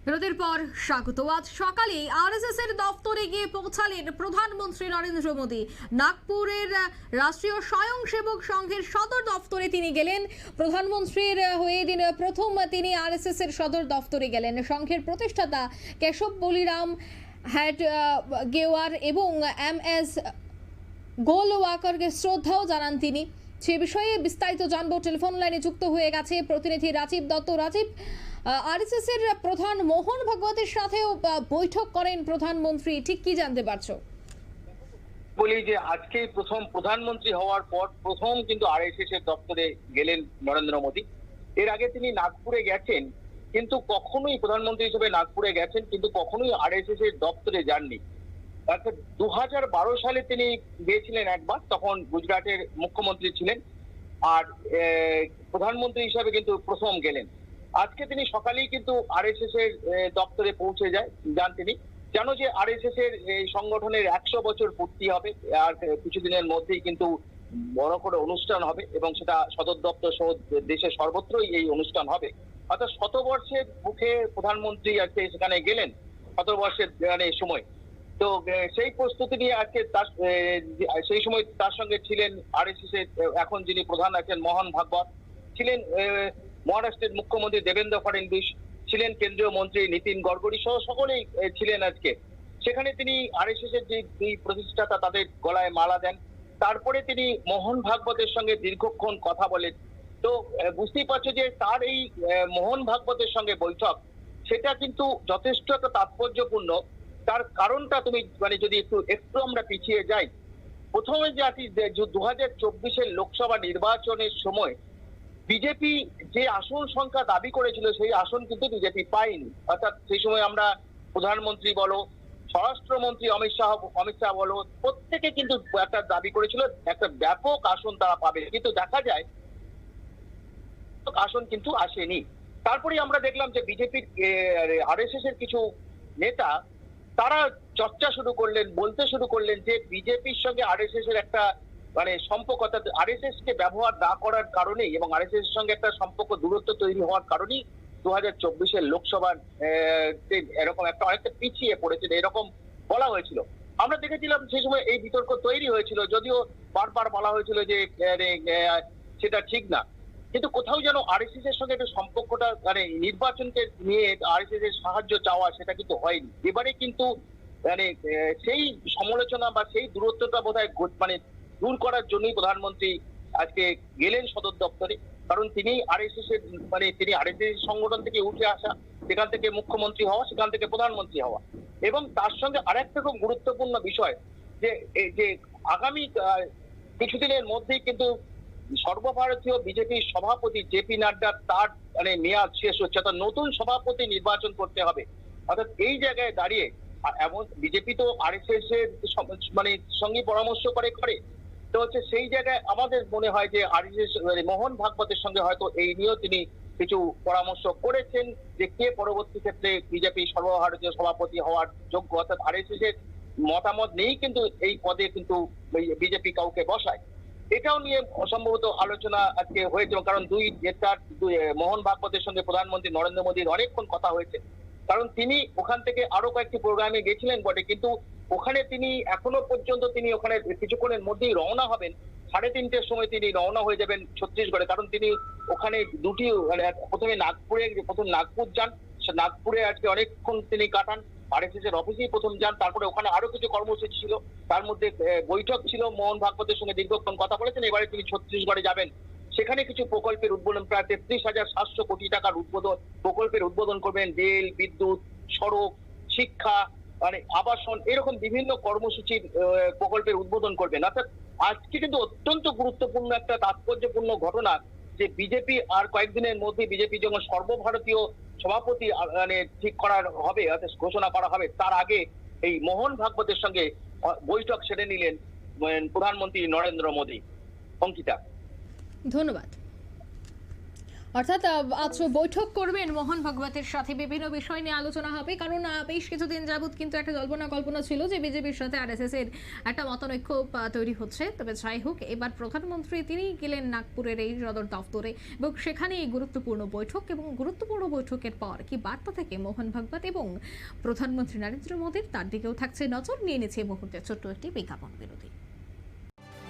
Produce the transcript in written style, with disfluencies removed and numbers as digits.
বিরতির পর স্বাগত। আজ সকালে আরএসএস এর দফতরে গিয়ে পৌঁছালেন প্রধানমন্ত্রী নরেন্দ্র মোদী। নাগপুরের রাষ্ট্রীয় স্বয়ংসেবক সংঘের সদর দফতরে তিনি গেলেন। প্রধানমন্ত্রীর হয়ে দিন প্রথম তিনি আরএসএস এর সদর দফতরে গেলেন। সংঘের প্রতিষ্ঠাতা কেশব বলিরাম হ্যাড গেওয়ার এবং এমএস গোলওয়াকারকে শ্রদ্ধাও জানান তিনি। সে বিষয়ে বিস্তারিত জানবো। টেলিফোন লাইনে যুক্ত হয়ে গেছে প্রতিনিধি রাজীব দত্ত। রাজীব, আরএসএস এর প্রধান মোহন ভাগবতের সাথেও বৈঠক করেন প্রধানমন্ত্রী, ঠিক কি জানতে পারছো? বলি যে আজকে প্রথম প্রধানমন্ত্রী হওয়ার পর প্রথম কিন্তু আরএসএস এর দপ্তরে গেলেন নরেন্দ্র মোদী। এর আগে তিনি নাগপুরে গেছেন, কিন্তু কখনোই প্রধানমন্ত্রী হিসেবে নাগপুরে গেছেন, কিন্তু কখনোই আরএসএস এর দপ্তরে যাননি। অর্থাৎ 2012 সালে তিনি গিয়েছিলেন একবার, তখন গুজরাটের মুখ্যমন্ত্রী ছিলেন, আর প্রধানমন্ত্রী হিসাবে কিন্তু প্রথম গেলেন। আজকে তিনি সকালেই কিন্তু আরএসএস এর দপ্তরে পৌঁছে যান তিনি। জানো যে আরএসএস এর এই সংগঠনের 100 বছর পূর্তি হবে, আর কিছুদিনের মধ্যেই কিন্তু বড় করে অনুষ্ঠান হবে, এবং সেটা সদর দপ্তর সহ দেশের সর্বত্রই এই অনুষ্ঠান হবে। অর্থাৎ 100 বর্ষের মুখে প্রধানমন্ত্রী আজকে সেখানে গেলেন, 100 বর্ষের সময়। তো সেই প্রস্তুতি নিয়ে আজকে সেই সময় তার সঙ্গে ছিলেন আরএসএস এর এখন যিনি প্রধান আছেন মোহন ভাগবত, ছিলেন মহারাষ্ট্রের মুখ্যমন্ত্রী দেবেন্দ্র ফডনবিস, ছিলেন কেন্দ্রীয় মন্ত্রী নীতিন গডকরি সহ সকলেই ছিলেন আজকে সেখানে। তিনি আরএসএস এর যে প্রতিষ্ঠাতা তাদের গলায় মালা দেন, তারপরে তিনি মোহন ভাগবতের সঙ্গে দীর্ঘক্ষণ কথা বলেন। তো বুঝতেই পারছো যে তার এই মোহন ভাগবতের সঙ্গে বৈঠক, সেটা কিন্তু যথেষ্ট একটা তাৎপর্যপূর্ণ। তার কারণটা তুমি যদি একটু আমরা পিছিয়ে যাই, প্রথমে যে 2024 লোকসভা নির্বাচনের সময় বিজেপি যে আসন সংখ্যা দাবি করেছিল, সেই আসন কিন্তু বিজেপি পায়নি। অর্থাৎ সেই সময় আমরা প্রধানমন্ত্রী বলো, স্বরাষ্ট্রমন্ত্রী অমিত শাহ বলো, প্রত্যেকে কিন্তু একটা দাবি করেছিল একটা ব্যাপক আসন তারা পাবে, কিন্তু দেখা যায় আসন কিন্তু আসেনি। তারপরে আমরা দেখলাম যে বিজেপির আরএসএস এর কিছু নেতা তারা চর্চা শুরু করলেন, বলতে শুরু করলেন যে বিজেপির সঙ্গে আরএসএস এর একটা সম্পর্ক, অর্থাৎ আরএসএস কে ব্যবহার না করার কারণেই এবং আরএসএস এর সঙ্গে একটা সম্পর্ক দূরত্ব তৈরি হওয়ার কারণেই 2024 লোকসভার এরকম একটা অনেকটা পিছিয়ে পড়েছিল, এরকম বলা হয়েছিল। আমরা দেখেছিলাম সেই সময় এই বিতর্ক তৈরি হয়েছিল, যদিও বারবার বলা হয়েছিল যে সেটা ঠিক না, কিন্তু কোথাও যেন আরএসএস এর সঙ্গে একটা সম্পর্কটা নির্বাচনকে নিয়ে আরএসএস এর সাহায্য চাওয়া, সেটা কিন্তু হয়নি। এবারে কিন্তু সেই সমালোচনা বা সেই দূরত্বটা বোধহয় দূর করার জন্যই প্রধানমন্ত্রী আজকে গেলেন সদর দপ্তরে। কারণ তিনি আরএসএস এর তিনি আরএসএস সংগঠন থেকে উঠে আসা, সেখান থেকে মুখ্যমন্ত্রী হওয়া, সেখান থেকে প্রধানমন্ত্রী হওয়া, এবং তার সঙ্গে আরেকটা খুব গুরুত্বপূর্ণ বিষয় যে আগামী কিছুদিনের মধ্যেই কিন্তু সর্বভারতীয় বিজেপির সভাপতি জেপি নাড্ডা তার মেয়াদ শেষ হচ্ছে, অর্থাৎ নতুন সভাপতি নির্বাচন করতে হবে। অর্থাৎ এই জায়গায় দাঁড়িয়ে এমন বিজেপি তো আরএসএস এর সঙ্গে পরামর্শ করে, তো হচ্ছে সেই জায়গায় আমাদের মনে হয় যে আরএসএস মোহন ভাগবতের সঙ্গে হয়তো এই নিয়েও তিনি কিছু পরামর্শ করেছেন যে কে পরবর্তী ক্ষেত্রে বিজেপি সর্বভারতীয় সভাপতি হওয়ার যোগ্য। অর্থাৎ আরএসএস এর মতামত নেই কিন্তু এই পদে কিন্তু বিজেপি কাউকে বসায়, এটাও নিয়ে অসম্ভবত আলোচনা আজকে হয়েছে। কারণ দুই নেতার মোহন ভাগবতের সঙ্গে প্রধানমন্ত্রী নরেন্দ্র মোদীর অনেকক্ষণ কথা হয়েছে, কারণ তিনি ওখান থেকে আরো কয়েকটি প্রোগ্রামে গেছিলেন বটে, কিন্তু ওখানে তিনি এখনো পর্যন্ত তিনি ওখানে কিছুক্ষণের মধ্যেই রওনা হবেন। 3:30টার সময় তিনি রওনা হয়ে যাবেন ছত্তিশগড়ে, কারণ তিনি ওখানে দুটি প্রথম নাগপুর যান, নাগপুরে আজকে অনেকক্ষণ তিনি কাটান, আরএসএস এর অফিসেই প্রথম যান, তারপরে ওখানে আরো কিছু কর্মসূচি ছিল, তার মধ্যে বৈঠক ছিল, মোহন ভাগবতের সঙ্গে দীর্ঘক্ষণ কথা বলেছেন। এবারে তিনি ছত্তিশগড়ে যাবেন, সেখানে কিছু প্রকল্পের উদ্বোধন, প্রায় 33,700 কোটি টাকার প্রকল্পের উদ্বোধন করবেন। রেল, বিদ্যুৎ, সড়ক, শিক্ষা, আবাসন, এরকম বিভিন্ন কর্মসূচির প্রকল্পের উদ্বোধন করবেন। অর্থাৎ আজকে কিন্তু অত্যন্ত গুরুত্বপূর্ণ একটা তাৎপর্যপূর্ণ ঘটনা যে বিজেপি আর কয়েকদিনের মধ্যে বিজেপি যখন সর্বভারতীয় সভাপতি ঠিক করার হবে, অর্থাৎ ঘোষণা করা হবে, তার আগে এই মোহন ভাগবতের সঙ্গে বৈঠক সেরে নিলেন প্রধানমন্ত্রী নরেন্দ্র মোদী। অঙ্কিতা, ধন্যবাদ। অর্থাৎ আজ বৈঠক করবেন মোহন ভাগবতের সাথে, বিভিন্ন বিষয় নিয়ে আলোচনা হবে। কারণ বেশ কিছুদিন যাবত কিন্তু একটা জল্পনা কল্পনা ছিল যে বিজেপির সাথে আরএসএস এর একটা মতানৈক্য তৈরি হচ্ছে। তবে যাই হোক, এবার প্রধানমন্ত্রী তিনি গেলেন নাগপুরের এই সদর দফতরে এবং সেখানে এই গুরুত্বপূর্ণ বৈঠক, এবং গুরুত্বপূর্ণ বৈঠকের পর কি বার্তা থেকে মোহন ভাগবত এবং প্রধানমন্ত্রী নরেন্দ্র মোদীর, তার দিকেও থাকছে নজর। নিয়ে নিচ্ছে এই মুহূর্তে ছোট্ট একটি বিজ্ঞাপন বিরতি।